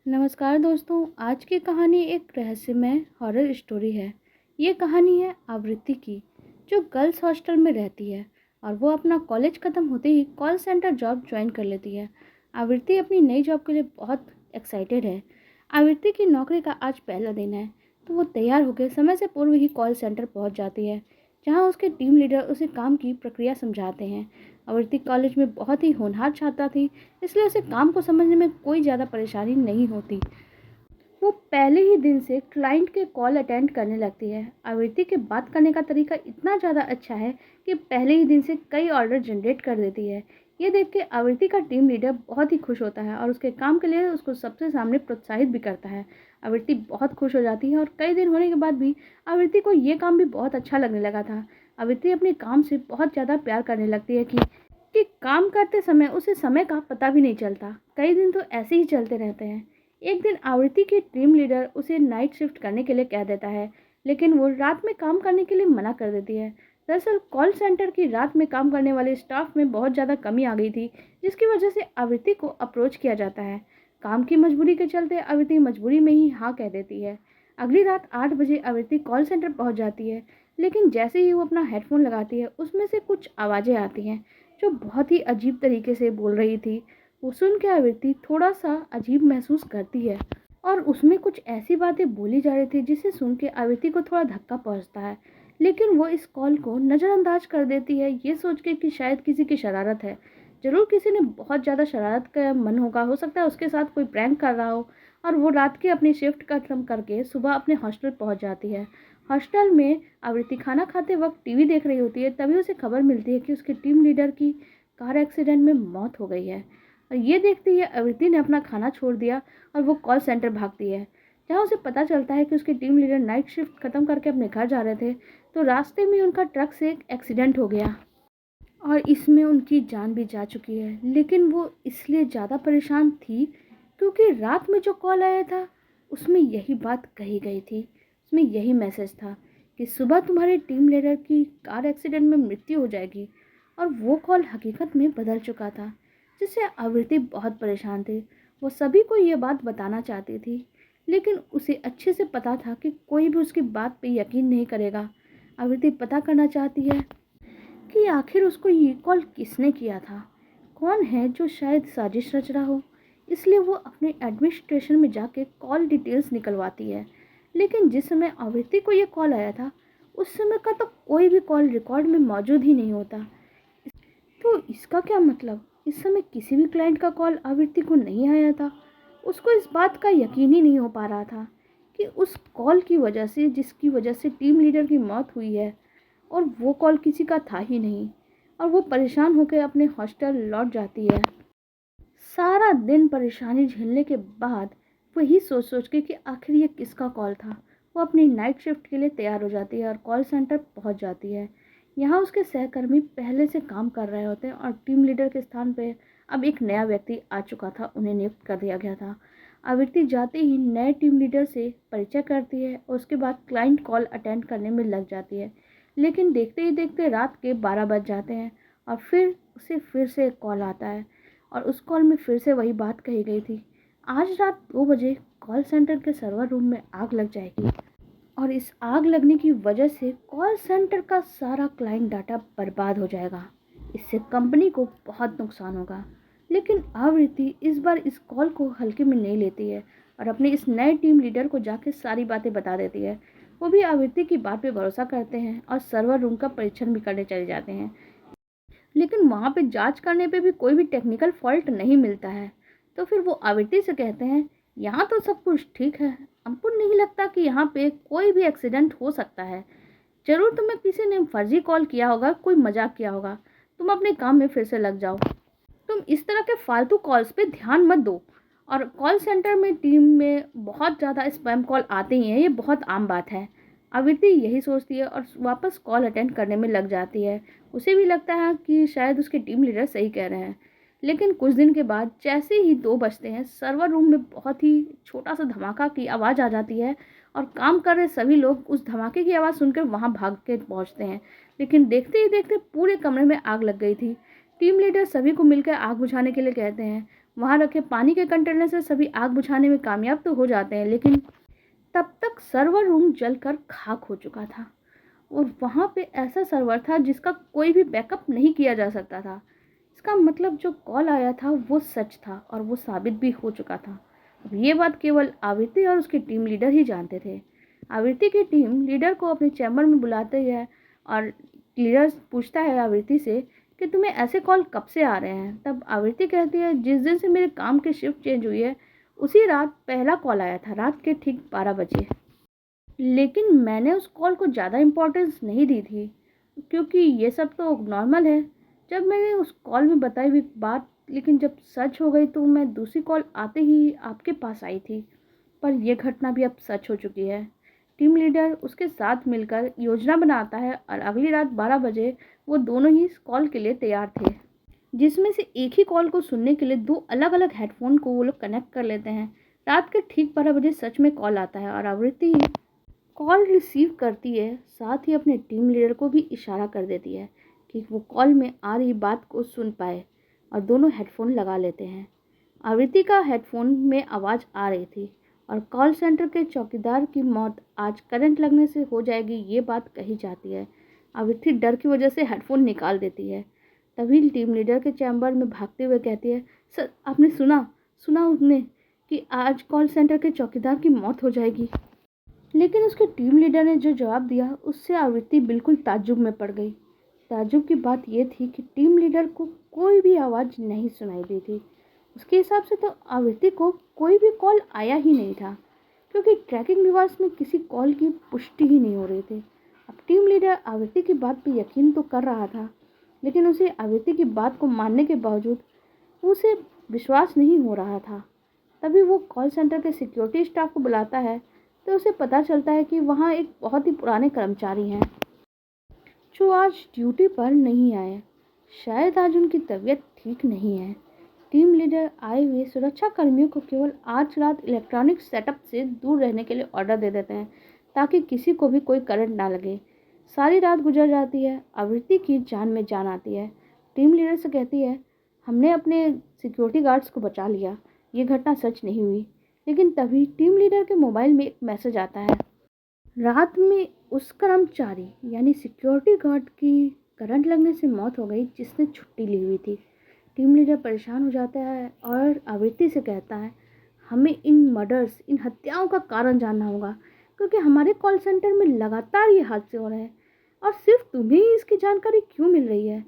नमस्कार दोस्तों। आज की कहानी एक रहस्यमय हॉरर स्टोरी है। ये कहानी है आवृत्ति की, जो गर्ल्स हॉस्टल में रहती है और वो अपना कॉलेज ख़त्म होते ही कॉल सेंटर जॉब ज्वाइन कर लेती है। आवृत्ति अपनी नई जॉब के लिए बहुत एक्साइटेड है। आवृत्ति की नौकरी का आज पहला दिन है, तो वो तैयार होकर समय से पूर्व ही कॉल सेंटर पहुंच जाती है, जहां उसके टीम लीडर उसे काम की प्रक्रिया समझाते हैं। आवृत्ति कॉलेज में बहुत ही होनहार छात्रा थी, इसलिए उसे काम को समझने में कोई ज़्यादा परेशानी नहीं होती। वो पहले ही दिन से क्लाइंट के कॉल अटेंड करने लगती है। आवृत्ति के बात करने का तरीका इतना ज़्यादा अच्छा है कि पहले ही दिन से कई ऑर्डर जनरेट कर देती है। ये देख के आवृत्ति का टीम लीडर बहुत ही खुश होता है और उसके काम के लिए उसको सबसे सामने प्रोत्साहित भी करता है। आवृत्ति बहुत खुश हो जाती है और कई दिन होने के बाद भी आवृत्ति को ये काम भी बहुत अच्छा लगने लगा था। आवृत्ति अपने काम से बहुत ज़्यादा प्यार करने लगती है कि काम करते समय उसे समय का पता भी नहीं चलता। कई दिन तो ऐसे ही चलते रहते हैं। एक दिन आवृत्ति की टीम लीडर उसे नाइट शिफ्ट करने के लिए कह देता है, लेकिन वो रात में काम करने के लिए मना कर देती है। दरअसल कॉल सेंटर की रात में काम करने वाले स्टाफ में बहुत ज़्यादा कमी आ गई थी, जिसकी वजह से आवृत्ति को अप्रोच किया जाता है। काम की मजबूरी के चलते आवृत्ति मजबूरी में ही हाँ कह देती है। अगली रात 8 बजे आवृत्ति कॉल सेंटर पहुंच जाती है, लेकिन जैसे ही वो अपना हेडफोन लगाती है, उसमें से कुछ आवाज़ें आती हैं जो बहुत ही अजीब तरीके से बोल रही थी। वो सुन के आवृत्ति थोड़ा सा अजीब महसूस करती है और उसमें कुछ ऐसी बातें बोली जा रही थी जिसे सुन के आवृत्ति को थोड़ा धक्का पहुंचता है, लेकिन वो इस कॉल को नज़रअंदाज कर देती है, ये सोच के कि शायद किसी की शरारत है। ज़रूर किसी ने बहुत ज़्यादा शरारत का मन होगा, हो सकता है उसके साथ कोई प्रैंक कर रहा हो। और वो रात की अपनी शिफ्ट खत्म करके सुबह अपने हॉस्टल पहुंच जाती है। हॉस्टल में आवृत्ति खाना खाते वक्त टीवी देख रही होती है, तभी उसे खबर मिलती है कि उसके टीम लीडर की कार एक्सीडेंट में मौत हो गई है। और ये देखते ही आवृत्ति ने अपना खाना छोड़ दिया और वो कॉल सेंटर भागती है, जहाँ उसे पता चलता है कि उसके टीम लीडर नाइट शिफ्ट खत्म करके अपने घर जा रहे थे, तो रास्ते में उनका ट्रक से एक एक्सीडेंट हो गया और इसमें उनकी जान भी जा चुकी है। लेकिन वो इसलिए ज़्यादा परेशान थी क्योंकि रात में जो कॉल आया था उसमें यही बात कही गई थी। उसमें यही मैसेज था कि सुबह तुम्हारे टीम लीडर की कार एक्सीडेंट में मृत्यु हो जाएगी। और वो कॉल हकीकत में बदल चुका था, जिससे आवृत्ति बहुत परेशान थी। वो सभी को ये बात बताना चाहती थी, लेकिन उसे अच्छे से पता था कि कोई भी उसकी बात पे यकीन नहीं करेगा। आवृत्ति पता करना चाहती है कि आखिर उसको ये कॉल किसने किया था, कौन है जो शायद साजिश रच रहा हो। इसलिए वो अपने एडमिनिस्ट्रेशन में जाके कॉल डिटेल्स निकलवाती है। लेकिन जिस समय आवृत्ति को ये कॉल आया था, उस समय का तो कोई भी कॉल रिकॉर्ड में मौजूद ही नहीं होता। तो इसका क्या मतलब, इस समय किसी भी क्लाइंट का कॉल आवृत्ति को नहीं आया था। उसको इस बात का यकीन ही नहीं हो पा रहा था कि उस कॉल की वजह से, जिसकी वजह से टीम लीडर की मौत हुई है, और वो कॉल किसी का था ही नहीं। और वो परेशान होकर अपने हॉस्टल लौट जाती है। सारा दिन परेशानी झेलने के बाद वही सोच सोच के कि आखिर ये किसका कॉल था, वो अपनी नाइट शिफ्ट के लिए तैयार हो जाती है और कॉल सेंटर पहुंच जाती है। यहाँ उसके सहकर्मी पहले से काम कर रहे होते हैं और टीम लीडर के स्थान पे अब एक नया व्यक्ति आ चुका था, उन्हें नियुक्त कर दिया गया था। आवृत्ति जाते ही नए टीम लीडर से परिचय करती है और उसके बाद क्लाइंट कॉल अटेंड करने में लग जाती है। लेकिन देखते ही देखते रात के 12 बज जाते हैं और फिर उसे फिर से एक कॉल आता है और उस कॉल में फिर से वही बात कही गई थी। आज रात 2 बजे कॉल सेंटर के सर्वर रूम में आग लग जाएगी और इस आग लगने की वजह से कॉल सेंटर का सारा क्लाइंट डाटा बर्बाद हो जाएगा। इससे कंपनी को बहुत नुकसान होगा। लेकिन आवृत्ति इस बार इस कॉल को हल्के में नहीं लेती है और अपने इस नए टीम लीडर को जाके सारी बातें बता देती है। वो भी आवृत्ति की बात पे भरोसा करते हैं और सर्वर रूम का परीक्षण भी करने चले जाते हैं। लेकिन वहाँ पे जांच करने पे भी कोई भी टेक्निकल फॉल्ट नहीं मिलता है। तो फिर वो आवृत्ति से कहते हैं, यहाँ तो सब कुछ ठीक है, हमको नहीं लगता कि यहाँ पे कोई भी एक्सीडेंट हो सकता है। जरूर तुम्हें किसी ने फर्जी कॉल किया होगा, कोई मजाक किया होगा। तुम अपने काम में फिर से लग जाओ। तुम इस तरह के फालतू कॉल्स पे ध्यान मत दो। और कॉल सेंटर में टीम में बहुत ज़्यादा स्पैम कॉल आते ही हैं, ये बहुत आम बात है। आवृत्ति यही सोचती है और वापस कॉल अटेंड करने में लग जाती है। उसे भी लगता है कि शायद उसके टीम लीडर सही कह रहे हैं। लेकिन कुछ दिन के बाद जैसे ही 2 बजते हैं, सर्वर रूम में बहुत ही छोटा सा धमाका की आवाज़ आ जाती है और काम कर रहे सभी लोग उस धमाके की आवाज़ सुनकर वहाँ भाग के पहुँचते हैं। लेकिन देखते ही देखते पूरे कमरे में आग लग गई थी। टीम लीडर सभी को मिलकर आग बुझाने के लिए कहते हैं। वहाँ रखे पानी के कंटेनर से सभी आग बुझाने में कामयाब तो हो जाते हैं, लेकिन तब तक सर्वर रूम जलकर खाक हो चुका था और वहाँ पे ऐसा सर्वर था जिसका कोई भी बैकअप नहीं किया जा सकता था। इसका मतलब जो कॉल आया था वो सच था और वो साबित भी हो चुका था। अब ये बात केवल आवृत्ति और उसकी टीम लीडर ही जानते थे। आवृत्ति की टीम लीडर को अपने चैम्बर में बुलाते हैं और लीडर पूछता है आवृत्ति से कि तुम्हें ऐसे कॉल कब से आ रहे हैं। तब आवृत्ति कहती है, जिस दिन से मेरे काम की शिफ्ट चेंज हुई है उसी रात पहला कॉल आया था, रात के ठीक 12 बजे। लेकिन मैंने उस कॉल को ज़्यादा इम्पोर्टेंस नहीं दी थी क्योंकि ये सब तो नॉर्मल है। जब मैंने उस कॉल में बताई हुई बात लेकिन जब सच हो गई तो मैं दूसरी कॉल आते ही आपके पास आई थी। पर यह घटना भी अब सच हो चुकी है। टीम लीडर उसके साथ मिलकर योजना बनाता है और अगली रात 12 बजे वो दोनों ही इस कॉल के लिए तैयार थे, जिसमें से एक ही कॉल को सुनने के लिए दो अलग अलग हेडफोन को वो लोग कनेक्ट कर लेते हैं। रात के ठीक 12 बजे सच में कॉल आता है और आवृत्ति कॉल रिसीव करती है, साथ ही अपने टीम लीडर को भी इशारा कर देती है कि वो कॉल में आ रही बात को सुन पाए और दोनों हेडफोन लगा लेते हैं। आवृत्ति का हेडफोन में आवाज़ आ रही थी और कॉल सेंटर के चौकीदार की मौत आज करंट लगने से हो जाएगी, ये बात कही जाती है। आवृत्ति डर की वजह से हेडफोन निकाल देती है। तभी टीम लीडर के चैम्बर में भागते हुए कहती है, सर आपने सुना उसने कि आज कॉल सेंटर के चौकीदार की मौत हो जाएगी। लेकिन उसके टीम लीडर ने जो जवाब दिया उससे आवृत्ति बिल्कुल ताज्जुब में पड़ गई। ताज्जुब की बात यह थी कि टीम लीडर को कोई भी आवाज़ नहीं सुनाई दी थी। उसके हिसाब से तो आवृत्ति को कोई भी कॉल आया ही नहीं था क्योंकि ट्रैकिंग डिवाइस में किसी कॉल की पुष्टि ही नहीं हो रही थी। अब टीम लीडर आवृत्ति की बात पर यकीन तो कर रहा था, लेकिन उसे आवृत्ति की बात को मानने के बावजूद उसे विश्वास नहीं हो रहा था। तभी वो कॉल सेंटर के सिक्योरिटी स्टाफ को बुलाता है तो उसे पता चलता है कि वहाँ एक बहुत ही पुराने कर्मचारी हैं जो आज ड्यूटी पर नहीं आए। शायद आज उनकी तबीयत ठीक नहीं है। टीम लीडर आए हुए सुरक्षा कर्मियों को केवल आज रात इलेक्ट्रॉनिक सेटअप से दूर रहने के लिए ऑर्डर दे देते हैं ताकि किसी को भी कोई करंट ना लगे। सारी रात गुजर जाती है। आवृत्ति की जान में जान आती है। टीम लीडर से कहती है, हमने अपने सिक्योरिटी गार्ड्स को बचा लिया, ये घटना सच नहीं हुई। लेकिन तभी टीम लीडर के मोबाइल में एक मैसेज आता है, रात में उस कर्मचारी यानी सिक्योरिटी गार्ड की करंट लगने से मौत हो गई जिसने छुट्टी ली हुई थी। टीम लीडर परेशान हो जाता है और आवृत्ति से कहता है, हमें इन मर्डर्स, इन हत्याओं का कारण जानना होगा क्योंकि हमारे कॉल सेंटर में लगातार ये हादसे हो रहे हैं और सिर्फ तुम्हें ही इसकी जानकारी क्यों मिल रही है।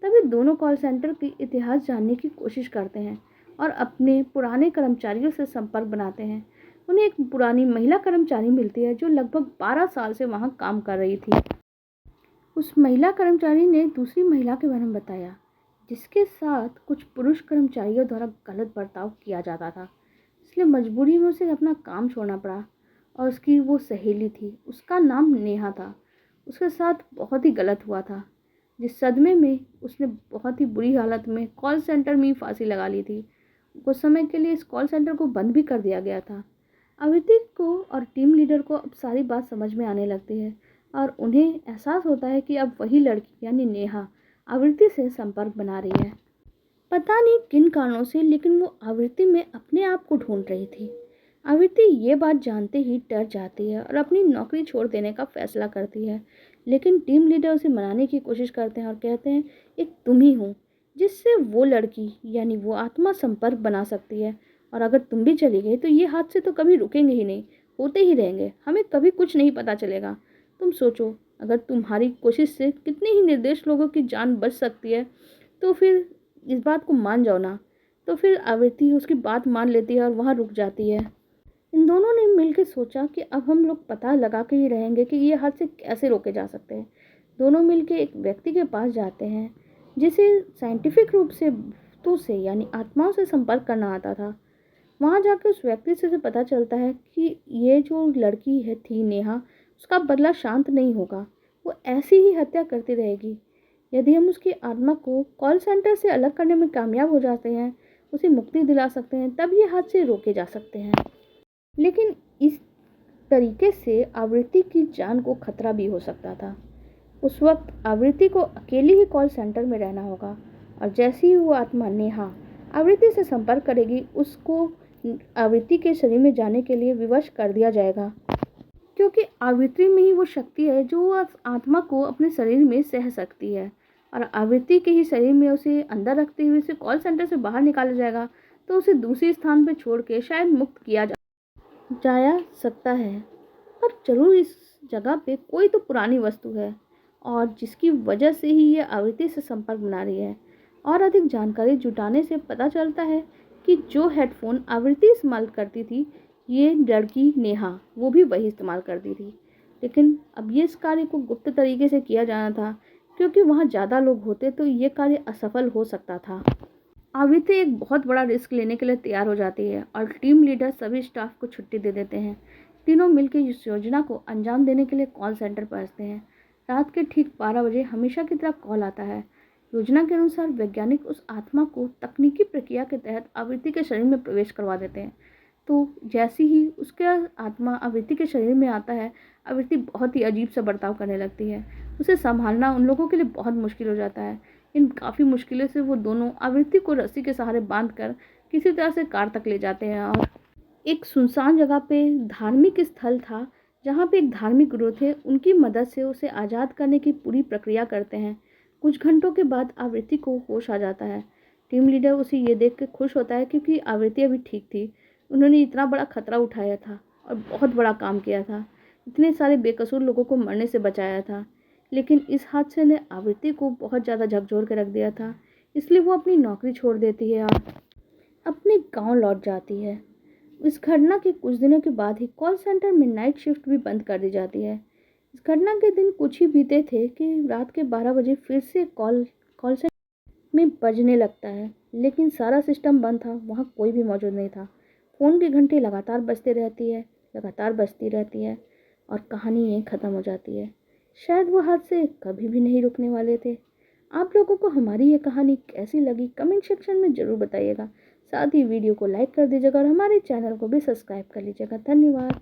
तभी दोनों कॉल सेंटर की इतिहास जानने की कोशिश करते हैं और अपने पुराने कर्मचारियों से संपर्क बनाते हैं। उन्हें एक पुरानी महिला कर्मचारी मिलती है जो लगभग 12 साल से वहां काम कर रही थी। उस महिला कर्मचारी ने दूसरी महिला के बारे में बताया जिसके साथ कुछ पुरुष कर्मचारियों द्वारा गलत बर्ताव किया जाता था, इसलिए मजबूरी में उसे अपना काम छोड़ना पड़ा। और उसकी वो सहेली थी, उसका नाम नेहा था, उसके साथ बहुत ही गलत हुआ था। जिस सदमे में उसने बहुत ही बुरी हालत में कॉल सेंटर में ही फांसी लगा ली थी। कुछ समय के लिए इस कॉल सेंटर को बंद भी कर दिया गया था। आवृत्ति को और टीम लीडर को अब सारी बात समझ में आने लगती है और उन्हें एहसास होता है कि अब वही लड़की यानी नेहा आवृत्ति से संपर्क बना रही है। पता नहीं किन कारणों से, लेकिन वो आवृत्ति में अपने आप को ढूंढ रही थी। आवृत्ति ये बात जानते ही डर जाती है और अपनी नौकरी छोड़ देने का फैसला करती है। लेकिन टीम लीडर उसे मनाने की कोशिश करते हैं और कहते हैं, एक तुम ही हो जिससे वो लड़की यानी वो आत्मा संपर्क बना सकती है और अगर तुम भी चली गई तो ये हादसे तो कभी रुकेंगे ही नहीं, होते ही रहेंगे, हमें कभी कुछ नहीं पता चलेगा। तुम सोचो, अगर तुम्हारी कोशिश से कितने ही निर्दोष लोगों की जान बच सकती है तो फिर इस बात को मान जाओ ना। तो फिर आवृत्ति उसकी बात मान लेती है और वहाँ रुक जाती है। इन दोनों ने मिलकर सोचा कि अब हम लोग पता लगा के ही रहेंगे कि ये हादसे कैसे रोके जा सकते हैं। दोनों मिलकर एक व्यक्ति के पास जाते हैं जिसे साइंटिफिक रूप से भूतों से यानी आत्माओं से संपर्क करना आता था। वहाँ जाकर उस व्यक्ति से पता चलता है कि ये जो लड़की है थी नेहा, उसका बदला शांत नहीं होगा, वो ऐसी ही हत्या करती रहेगी। यदि हम उसकी आत्मा को कॉल सेंटर से अलग करने में कामयाब हो जाते हैं, उसे मुक्ति दिला सकते हैं, तब ये हादसे रोके जा सकते हैं। लेकिन इस तरीके से आवृत्ति की जान को खतरा भी हो सकता था। उस वक्त आवृत्ति को अकेली ही कॉल सेंटर में रहना होगा और जैसे ही वो आत्मा नेहा आवृत्ति से संपर्क करेगी, उसको आवृत्ति के शरीर में जाने के लिए विवश कर दिया जाएगा, क्योंकि आवृत्ति में ही वो शक्ति है जो उस आत्मा को अपने शरीर में सह सकती है। और आवृत्ति के ही शरीर में उसे अंदर रखते हुए उसे कॉल सेंटर से बाहर निकाला जाएगा, तो उसे दूसरे स्थान पर छोड़ के शायद मुक्त किया जाया सकता है। पर जरूर इस जगह पे कोई तो पुरानी वस्तु है, और जिसकी वजह से ही ये आवृत्ति से संपर्क बना रही है। और अधिक जानकारी जुटाने से पता चलता है कि जो हेडफोन आवृत्ति इस्तेमाल करती थी, ये लड़की नेहा, वो भी वही इस्तेमाल करती थी। लेकिन अब ये इस कार्य को गुप्त तरीके से किया जाना था, क्योंकि वहाँ ज़्यादा लोग होते तो ये कार्य असफल हो सकता था। आवृत्ति एक बहुत बड़ा रिस्क लेने के लिए तैयार हो जाती है, और टीम लीडर सभी स्टाफ को छुट्टी दे देते हैं। तीनों मिलकर इस योजना को अंजाम देने के लिए कॉल सेंटर पहुंचते हैं। रात के ठीक 12 बजे हमेशा की तरह कॉल आता है। योजना के अनुसार वैज्ञानिक उस आत्मा को तकनीकी प्रक्रिया के तहत आवृत्ति के शरीर में प्रवेश करवा देते हैं। तो जैसे ही उसके आत्मा आवृत्ति के शरीर में आता है, आवृत्ति बहुत ही अजीब सा बर्ताव करने लगती है। उसे संभालना उन लोगों के लिए बहुत मुश्किल हो जाता है। इन काफ़ी मुश्किलों से वो दोनों आवृत्ति को रस्सी के सहारे बांधकर किसी तरह से कार तक ले जाते हैं, और एक सुनसान जगह पे धार्मिक स्थल था, जहाँ पे एक धार्मिक गुरु थे, उनकी मदद से उसे आज़ाद करने की पूरी प्रक्रिया करते हैं। कुछ घंटों के बाद आवृत्ति को होश आ जाता है। टीम लीडर उसे ये देख के खुश होता है, क्योंकि आवृत्ति अभी ठीक थी। उन्होंने इतना बड़ा खतरा उठाया था और बहुत बड़ा काम किया था, इतने सारे बेकसूर लोगों को मरने से बचाया था। लेकिन इस हादसे ने आवृत्ति को बहुत ज़्यादा झकझोर के रख दिया था, इसलिए वो अपनी नौकरी छोड़ देती है और अपने गांव लौट जाती है। इस घटना के कुछ दिनों के बाद ही कॉल सेंटर में नाइट शिफ्ट भी बंद कर दी जाती है। इस घटना के दिन कुछ ही बीते थे कि रात के 12 बजे फिर से कॉल सेंटर में बजने लगता है, लेकिन सारा सिस्टम बंद था, वहाँ कोई भी मौजूद नहीं था। फ़ोन की घंटी लगातार बजती रहती है, और कहानी यहीं ख़त्म हो जाती है। शायद वो हादसे कभी भी नहीं रुकने वाले थे। आप लोगों को हमारी ये कहानी कैसी लगी, कमेंट सेक्शन में ज़रूर बताइएगा। साथ ही वीडियो को लाइक कर दीजिएगा और हमारे चैनल को भी सब्सक्राइब कर लीजिएगा। धन्यवाद।